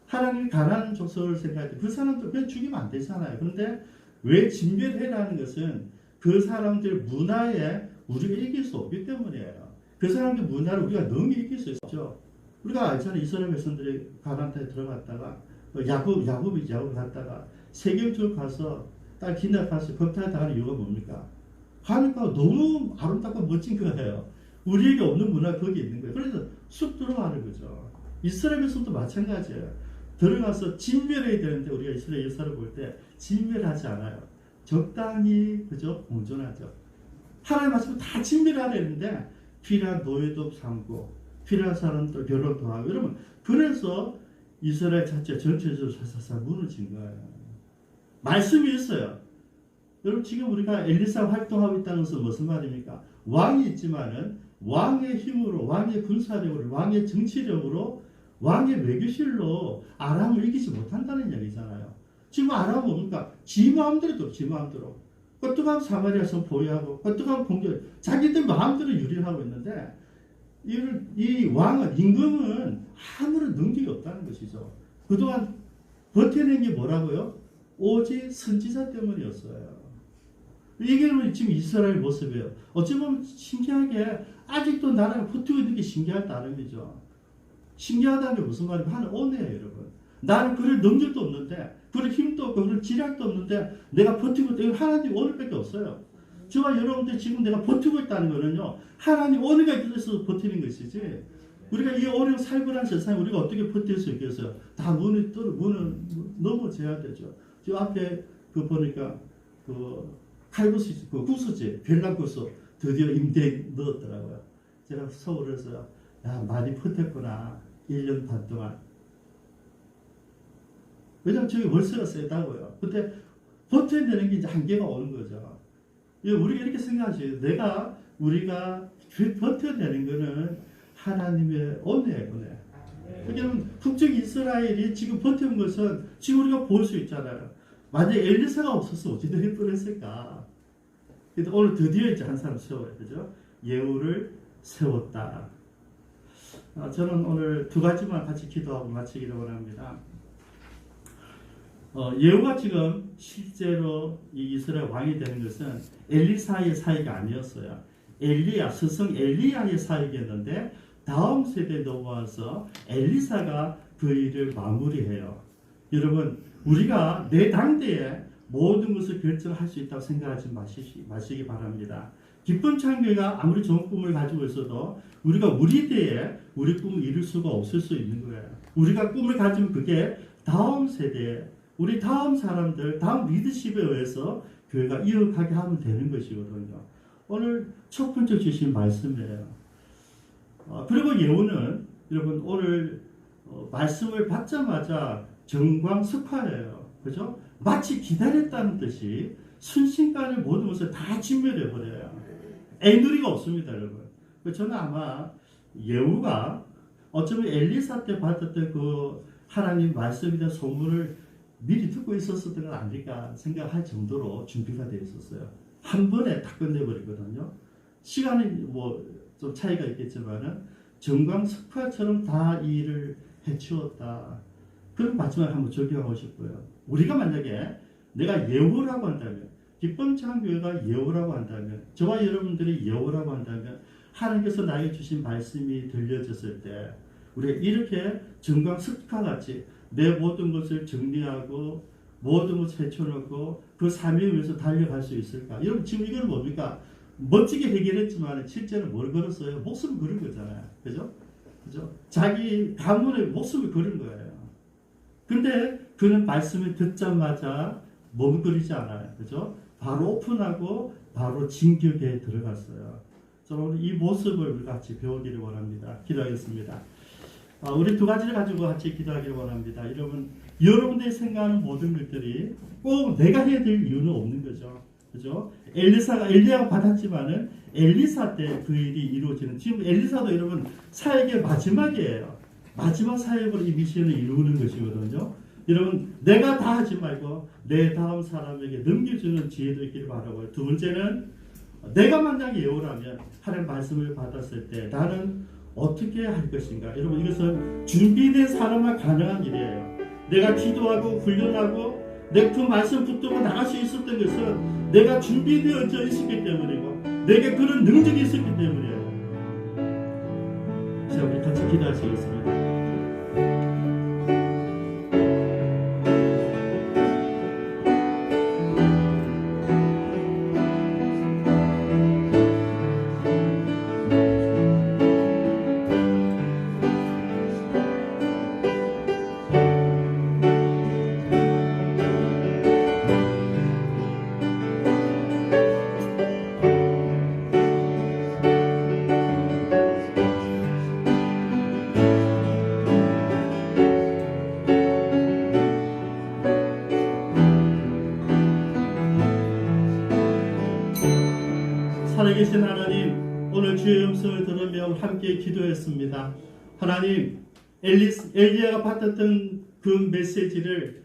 하나님이 가난한 족속을 생각할 때 그 사람들 그냥 죽이면 안 되잖아요. 그런데 왜 진멸해라는 것은 그 사람들 문화에 우리가 이길 수 없기 때문이에요. 그 사람들 문화를 우리가 너무 이길 수 있죠. 우리가 알잖아요. 이스라엘 백성들이 가나안에 들어갔다가 야곱 갔다가 세겜 쪽 가서 딱 기나가서 겁탈 당하는 이유가 뭡니까? 가니까 너무 아름답고 멋진 거예요. 우리에게 없는 문화가 거기 있는 거예요. 그래서 쑥 들어가는 거죠. 이스라엘 백성도 마찬가지예요. 들어가서 진멸해야 되는데 우리가 이스라엘 역사를 볼 때 진멸하지 않아요. 적당히 그죠? 공존하죠. 하나님 말씀은 다 진멸해야 되는데 필요한 노예도 삼고 필요한 사람들 결혼도 하고 여러분 그래서 이스라엘 자체 전체적으로 사사사 무너진 거예요. 말씀이 있어요. 여러분 지금 우리가 엘리사 활동하고 있다는 것은 무슨 말입니까? 왕이 있지만은 왕의 힘으로 왕의 군사력으로 왕의 정치력으로 왕의 외교실로 아람을 이기지 못한다는 이야기잖아요. 지금 아람은 뭡니까? 지 마음대로 지 마음대로 껐뚜간 사마리아 성 보유하고 껐뚜간 공격 자기들 마음대로 유린하고 있는데 이 왕은 임금은 아무런 능력이 없다는 것이죠. 그동안 버텨낸 게 뭐라고요? 오직 선지자 때문이었어요. 이게 지금 이스라엘 모습이에요. 어찌 보면 신기하게 아직도 나라가 버티고 있는 게 신기할 따름이죠. 신기하다는 게 무슨 말이에요? 하는 은혜예요, 여러분. 나는 그럴 능력도 없는데, 그럴 힘도 없고, 그럴 지략도 없는데, 내가 버티고 있다. 이건 하나님 은혜밖에 없어요. 저와 여러분들 지금 내가 버티고 있다는 거는요, 하나님 은혜가 있어서 버티는 것이지, 우리가 이 어려운 살벌한 세상에 우리가 어떻게 버틸 수 있겠어요? 다 문을 넘어져야 되죠. 지금 앞에 보니까, 칼국수, 구수지, 별난구수 드디어 임대에 넣었더라고요. 제가 서울에서, 야, 많이 버텼구나. 1년 반 동안. 왜냐면 저기 월세가 세다고요. 근데 버텨내는 게 이제 한계가 오는 거죠. 우리가 이렇게 생각하죠. 우리가 버텨내는 거는 하나님의 은혜예요, 은혜. 왜냐면 북쪽 이스라엘이 지금 버틴 것은 지금 우리가 볼 수 있잖아요. 만약에 엘리사가 없었으면 어찌 될 뻔했을까. 근데 오늘 드디어 이제 한 사람 세워요. 그죠? 예후를 세웠다. 저는 오늘 두 가지만 같이 기도하고 마치기를 원합니다. 예후가 지금 실제로 이 이스라엘 왕이 되는 것은 엘리사의 사역이 아니었어요. 스승 엘리야의 사역이었는데 다음 세대에 넘어와서 엘리사가 그 일을 마무리해요. 여러분 우리가 내 당대에 모든 것을 결정할 수 있다고 생각하지 마시기 바랍니다. 기쁜 창조가 아무리 좋은 꿈을 가지고 있어도 우리가 우리 때에 우리 꿈을 이룰 수가 없을 수 있는 거예요. 우리가 꿈을 가지면 그게 다음 세대에 우리 다음 사람들, 다음 리더십에 의해서 교회가 이어가게 하면 되는 것이거든요. 오늘 첫 번째 주신 말씀이에요. 그리고 예후는 여러분 오늘 말씀을 받자마자 정광석화예요. 그죠? 마치 기다렸다는 듯이 순식간에 모든 것을 다 진멸해버려요. 애누리가 없습니다, 여러분. 저는 아마 예후가 어쩌면 엘리사 때 받았던 그 하나님 말씀에 대한 소문을 미리 듣고 있었던 건 아닐까 생각할 정도로 준비가 되어 있었어요. 한 번에 다 끝내버리거든요. 시간이 좀 차이가 있겠지만은 정광석화처럼 다 이 일을 해치웠다. 그런 마지막에 한번 적용하고 싶고요. 우리가 만약에 내가 예후라고 한다면, 기쁨 창교회가 예후라고 한다면, 저와 여러분들이 예후라고 한다면, 하나님께서 나에게 주신 말씀이 들려졌을 때, 우리가 이렇게 정광석화 같이 내 모든 것을 정리하고, 모든 것을 헤쳐놓고, 그 사명을 위해서 달려갈 수 있을까? 여러분, 지금 이건 뭡니까? 멋지게 해결했지만, 실제로 뭘 걸었어요? 목숨을 걸은 거잖아요. 그죠? 그죠? 자기 가문의 목숨을 걸은 거예요. 근데 그는 말씀을 듣자마자 머뭇거리지 않아요. 그죠? 바로 오픈하고 바로 진격에 들어갔어요. 저는 오늘 이 모습을 우리가 같이 배우기를 원합니다. 기도하겠습니다. 우리 두 가지를 가지고 같이 기도하기를 원합니다. 여러분들이 생각하는 모든 것들이 꼭 내가 해야 될 이유는 없는 거죠. 그죠? 엘리야가 받았지만은 엘리사 때 그 일이 이루어지는, 지금 엘리사도 여러분 사역의 마지막이에요. 마지막 사역으로 이 미션을 이루는 것이거든요. 여러분 내가 다 하지 말고 내 다음 사람에게 넘겨주는 지혜도 있기를 바라고요. 두 번째는 내가 만약에 예후라면 하나님 말씀을 받았을 때 나는 어떻게 할 것인가? 여러분, 이것은 준비된 사람만 가능한 일이에요. 내가 기도하고 훈련하고 내 그 말씀 붙들고 나갈 수 있었던 것은 내가 준비되어져 있었기 때문이고 내게 그런 능력이 있었기 때문이에요. 자, 우리 같이 기도하시겠습니다. 살아계신 하나님, 오늘 주의 음성을 들으며 함께 기도했습니다. 하나님, 엘리야가 받았던 그 메시지를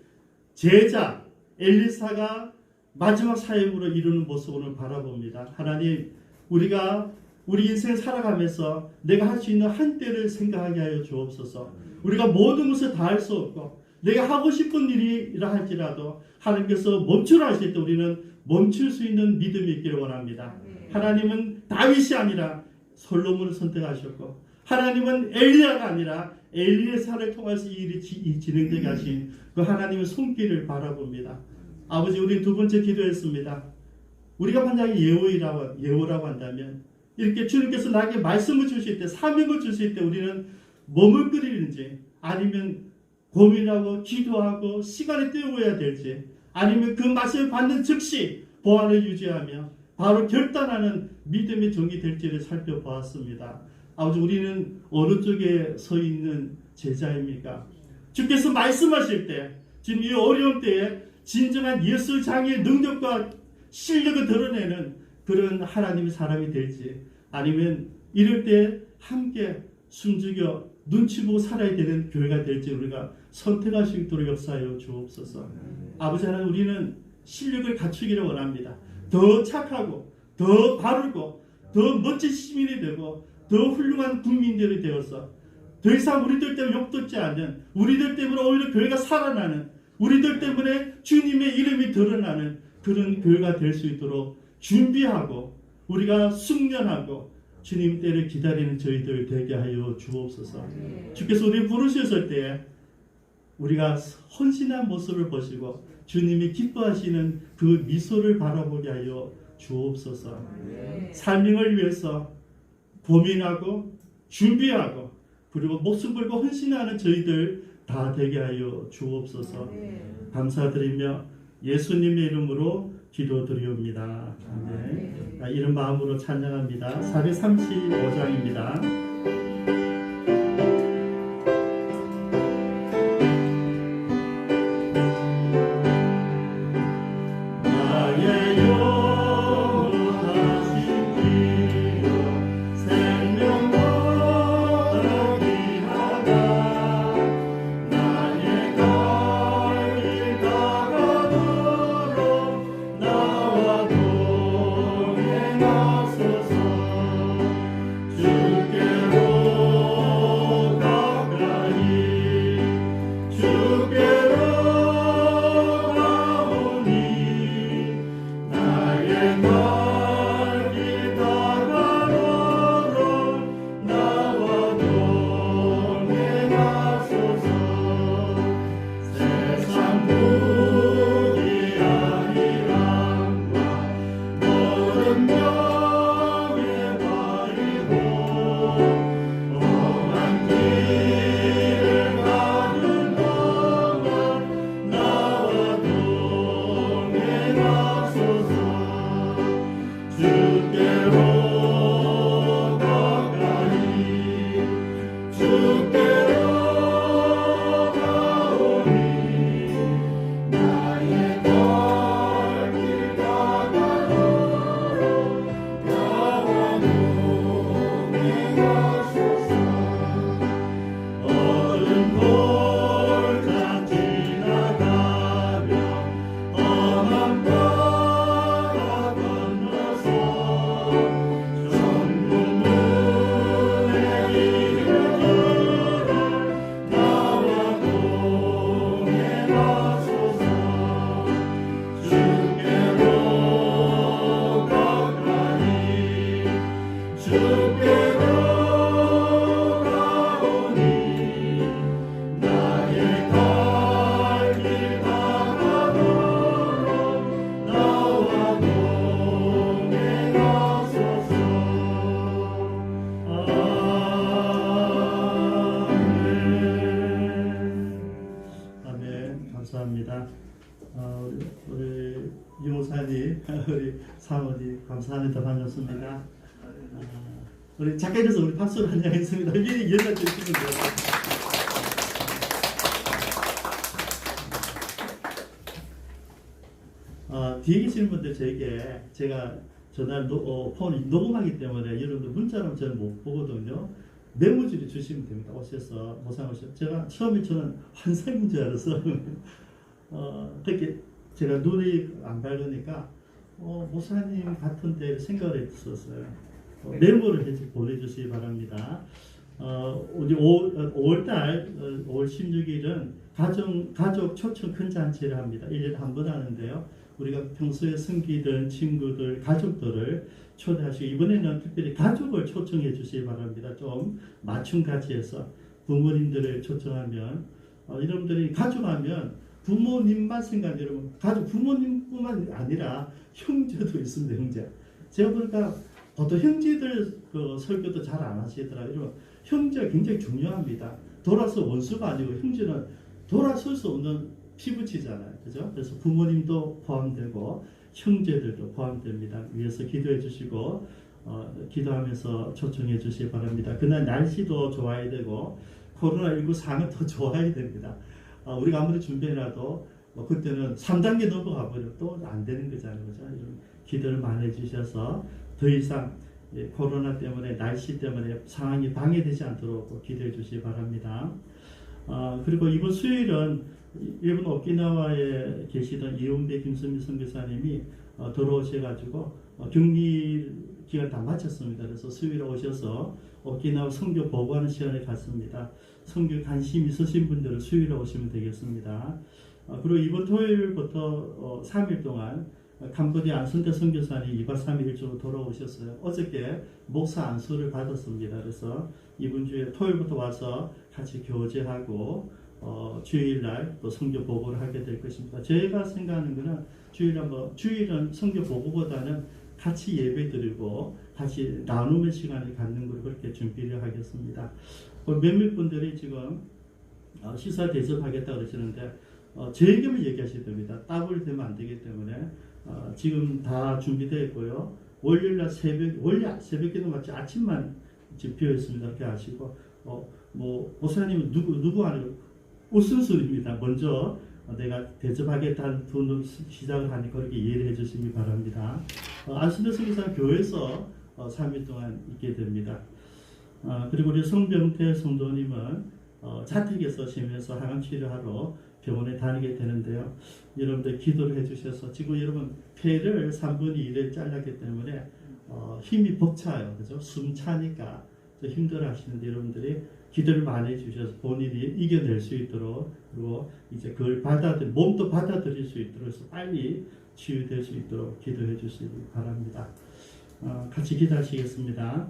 제자 엘리사가 마지막 사역으로 이루는 모습을 바라봅니다. 하나님, 우리가 우리 인생 살아가면서 내가 할 수 있는 한때를 생각하게 하여 주옵소서. 우리가 모든 것을 다 할 수 없고 내가 하고 싶은 일이라 할지라도 하나님께서 멈추라 하실 때 우리는 멈출 수 있는 믿음이 있기를 원합니다. 하나님은 다윗이 아니라 솔로몬을 선택하셨고 하나님은 엘리야가 아니라 엘리사를 통해서 이 일이 진행되게 하신 그 하나님의 손길을 바라봅니다. 아버지, 우리 두 번째 기도했습니다. 우리가 만약에 예우라고 한다면 이렇게 주님께서 나에게 말씀을 주실 때, 사명을 주실 때 우리는 머물거리는지 아니면 고민하고 기도하고 시간을 때워야 될지 아니면 그 말씀을 받는 즉시 보안을 유지하며 바로 결단하는 믿음의 종이 될지를 살펴보았습니다. 아버지, 우리는 어느 쪽에 서 있는 제자입니까? 주께서 말씀하실 때 지금 이 어려운 때에 진정한 예술장의 능력과 실력을 드러내는 그런 하나님의 사람이 될지 아니면 이럴 때 함께 숨죽여 눈치 보고 살아야 되는 교회가 될지 우리가 선택할 수 있도록 역사하여 주옵소서. 아버지 하나님, 우리는 실력을 갖추기를 원합니다. 더 착하고 더 바르고 더 멋진 시민이 되고 더 훌륭한 국민들이 되어서 더 이상 우리들 때문에 욕듣지 않는, 우리들 때문에 오히려 교회가 살아나는, 우리들 때문에 주님의 이름이 드러나는 그런 교회가 될 수 있도록 준비하고 우리가 숙련하고 주님 때를 기다리는 저희들 되게 하여 주옵소서. 주께서 우리 부르셨을 때 우리가 헌신한 모습을 보시고 주님이 기뻐하시는 그 미소를 바라보게 하여 주옵소서. 삶을 위해서 고민하고 준비하고 그리고 목숨 걸고 헌신하는 저희들 다 되게 하여 주옵소서. 감사드리며 예수님의 이름으로 기도드리옵니다. 아멘. 이런 마음으로 찬양합니다. 435장입니다. 주께 감사합니다. 우리 유목사님, 우리 사모님 감사합니다. 반갑습니다. 우리 작가님께서 우리 박수를 한 장 했습니다. 미리 연락 주시면 돼요. 뒤에 계시는 분들 저에게 제가 전화 폰이 녹음하기 때문에 여러분들 문자로 저는 못 보거든요. 메모지를 주시면 됩니다. 오셔서 모상 오셔서 제가 처음에 저는 환상인 줄 알아서 특히 제가 눈이 안 밝으니까 목사님 같은데 생각을 했었어요. 메모를 해서 보내주시기 바랍니다. 우리 5월달 5월 16일은 가족 초청 큰 잔치를 합니다. 1년에 한 번 하는데요. 우리가 평소에 섬기던 친구들, 가족들을 초대하시고 이번에는 특별히 가족을 초청해 주시기 바랍니다. 좀 맞춤같이 해서 부모님들을 초청하면 여러분들이 가족하면 부모님만 생각하면 여러분 가족 부모님뿐만 아니라 형제도 있습니다. 형제. 제가 보니까 보통 형제들 설교도 잘 안 하시더라고요. 여러분 형제가 굉장히 중요합니다. 돌아서 원수가 아니고 형제는 돌아설 수 없는 피부치잖아요. 그죠? 그래서 부모님도 포함되고 형제들도 포함됩니다. 위에서 기도해 주시고 기도하면서 초청해 주시기 바랍니다. 그날 날씨도 좋아야 되고 코로나19 상황도 좋아야 됩니다. 우리가 아무리 준비해놔도 그때는 3단계 넘어가 버리면 또 안 되는 거잖아요. 그죠? 이런 기도를 많이 해주셔서 더 이상 코로나 때문에 날씨 때문에 상황이 방해되지 않도록 기도해 주시기 바랍니다. 그리고 이번 수요일은 일본 오키나와에 계시던 이은배 김선미 선교사님이 돌아오셔가지고 격리 기간 다 마쳤습니다. 그래서 수요일에 오셔서 오키나와 선교 보고하는 시간을 갖습니다. 선교 관심 있으신 분들은 수요일에 오시면 되겠습니다. 그리고 이번 토요일부터 3일 동안 캄보디아 안순태 선교사님 2박 3일 일정으로 돌아오셨어요. 어저께 목사 안수를 받았습니다. 그래서 이번 주에 토요일부터 와서 같이 교제하고 주일날 또 선교 보고를 하게 될 것입니다. 제가 생각하는 것은 주일은 선교 보고보다는 같이 예배 드리고 같이 나누는 시간을 갖는 걸 그렇게 준비를 하겠습니다. 몇몇 분들이 지금 시사 대접하겠다 그러시는데 저에게만 얘기하셔야 됩니다. 따블 되면 안 되기 때문에 지금 다 준비되어 있고요. 월요일날 원래 새벽기도 마치 아침만 지금 비어 있습니다. 이렇게 아시고 목사님은 누구 아니고 우선순위입니다. 먼저 내가 대접하겠다는 분으로 시작을 하니까 그렇게 이해를 해주시기 바랍니다. 안순대 선교사는 교회에서 3일 동안 있게 됩니다. 그리고 우리 성병태 성도님은 자택에서 쉬면서 항암 치료하러 병원에 다니게 되는데요. 여러분들 기도를 해주셔서 지금 여러분 폐를 3분의 1에 잘랐기 때문에 힘이 벅차요. 그죠? 숨 차니까 힘들어 하시는데 여러분들이 기도를 많이 해주셔서 본인이 이겨낼 수 있도록 그리고 이제 그걸 몸도 받아들일 수 있도록 해서 빨리 치유될 수 있도록 기도해 주시기 바랍니다. 같이 기도하시겠습니다.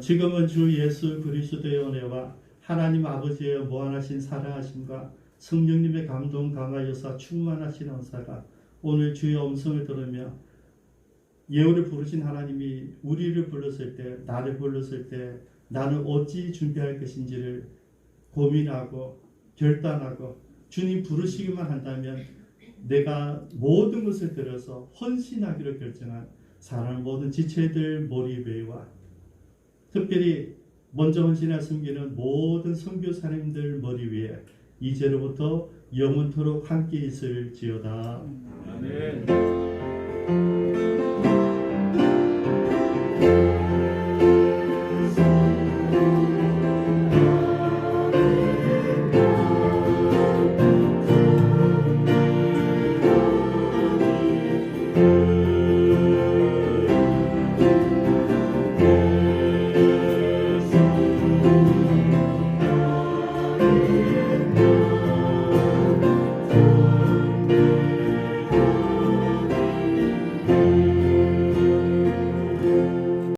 지금은 주 예수 그리스도의 은혜와 하나님 아버지의 무한하신 사랑하심과 성령님의 감동 감화여사 충만하신 은사가 오늘 주의 음성을 들으며 예우를 부르신 하나님이 우리를 불렀을 때 나를 불렀을 때 나는 어찌 준비할 것인지를 고민하고 결단하고 주님 부르시기만 한다면 내가 모든 것을 들여서 헌신하기로 결정한 사랑 모든 지체들 머리 위와 특별히 먼저 헌신할 섬기는 모든 선교사님들 머리 위에 이제로부터 영원토록 함께 있을지어다. 아멘.